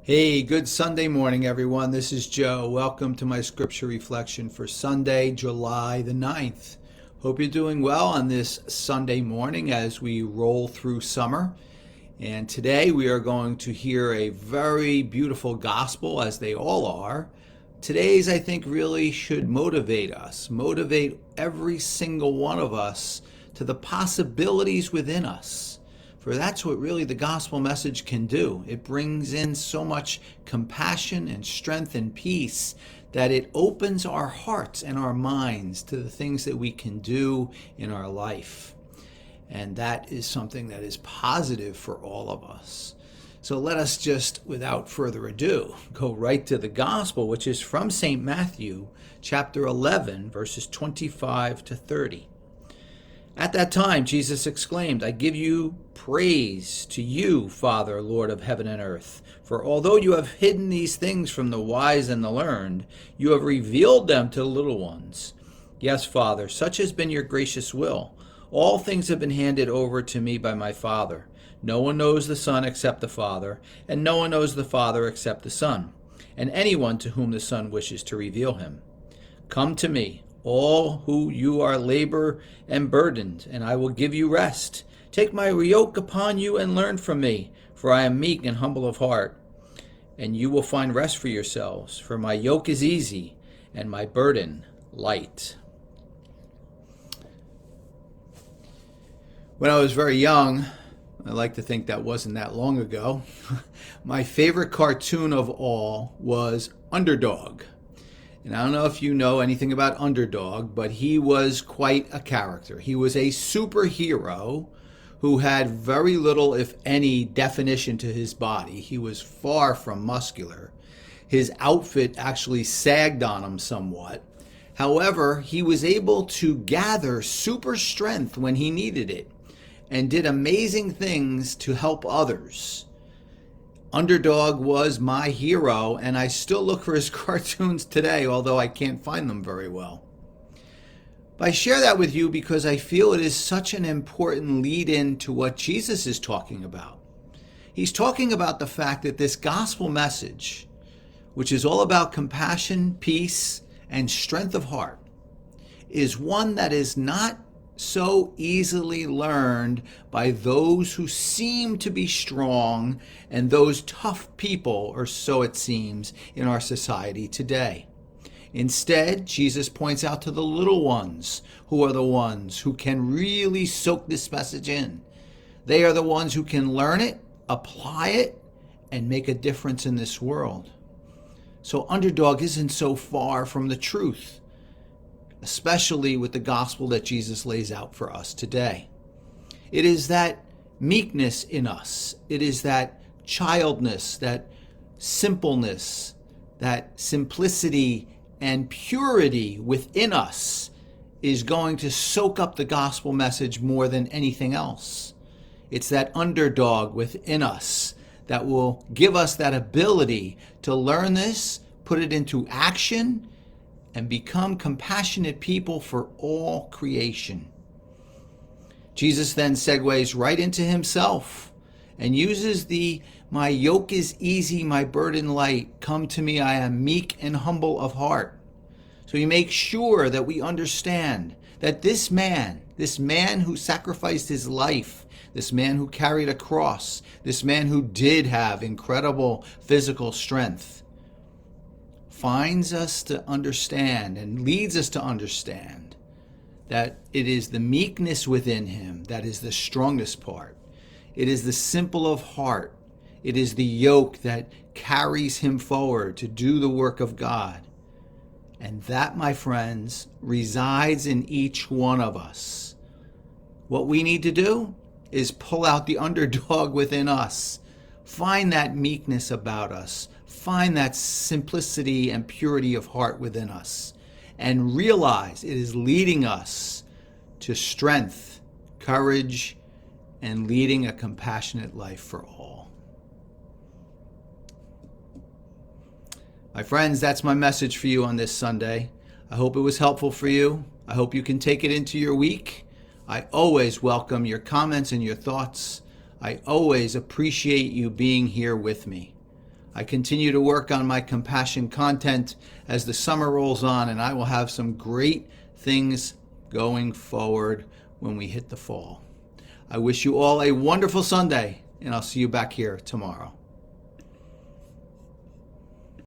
Hey, good Sunday morning, everyone. This is Joe. Welcome to my scripture reflection for Sunday, July the 9th. Hope you're doing well on this Sunday morning as we roll through summer. And today we are going to hear a very beautiful gospel, as they all are. Today's, I think, really should motivate us, motivate every single one of us to the possibilities within us. For that's what really the gospel message can do. It brings in so much compassion and strength and peace that it opens our hearts and our minds to the things that we can do in our life. And that is something that is positive for all of us. So let us just, without further ado, go right to the gospel, which is from St. Matthew, chapter 11, verses 25 to 30. At that time, Jesus exclaimed, "I give you praise to you, Father, Lord of heaven and earth. For although you have hidden these things from the wise and the learned, you have revealed them to the little ones. Yes, Father, such has been your gracious will. All things have been handed over to me by my Father. No one knows the Son except the Father, and no one knows the Father except the Son, and anyone to whom the Son wishes to reveal him. Come to me, all who you are labor and burdened, and I will give you rest. Take my yoke upon you and learn from me, for I am meek and humble of heart, and you will find rest for yourselves. For my yoke is easy and my burden light." When I was very young, I like to think that wasn't that long ago, my favorite cartoon of all was Underdog. And I don't know if you know anything about Underdog, but he was quite a character. He was a superhero who had very little, if any, definition to his body. He was far from muscular. His outfit actually sagged on him somewhat. However, he was able to gather super strength when he needed it and did amazing things to help others. Underdog was my hero, and I still look for his cartoons today, although I can't find them very well. But I share that with you because I feel it is such an important lead-in to what Jesus is talking about. He's talking about the fact that this gospel message, which is all about compassion, peace, and strength of heart, is one that is not so easily learned by those who seem to be strong and those tough people, or so it seems, in our society today. Instead, Jesus points out to the little ones who are the ones who can really soak this message in. They are the ones who can learn it, apply it, and make a difference in this world. So Underdog isn't so far from the truth, especially with the gospel that Jesus lays out for us today. It is that meekness in us. It is that childness, that simpleness, that simplicity and purity within us is going to soak up the gospel message more than anything else. It's that underdog within us that will give us that ability to learn this, put it into action, and become compassionate people for all creation. Jesus then segues right into himself and uses "my yoke is easy, my burden light. Come to me, I am meek and humble of heart." So he makes sure that we understand that this man who sacrificed his life, this man who carried a cross, this man who did have incredible physical strength, finds us to understand and leads us to understand that it is the meekness within him that is the strongest part. It is the simple of heart. It is the yoke that carries him forward to do the work of God. And that, my friends, resides in each one of us. What we need to do is pull out the underdog within us. Find that meekness about us. Find that simplicity and purity of heart within us, and realize it is leading us to strength, courage, and leading a compassionate life for all. My friends, that's my message for you on this Sunday. I hope it was helpful for you. I hope you can take it into your week. I always welcome your comments and your thoughts. I always appreciate you being here with me. I continue to work on my compassion content as the summer rolls on, and I will have some great things going forward when we hit the fall. I wish you all a wonderful Sunday, and I'll see you back here tomorrow.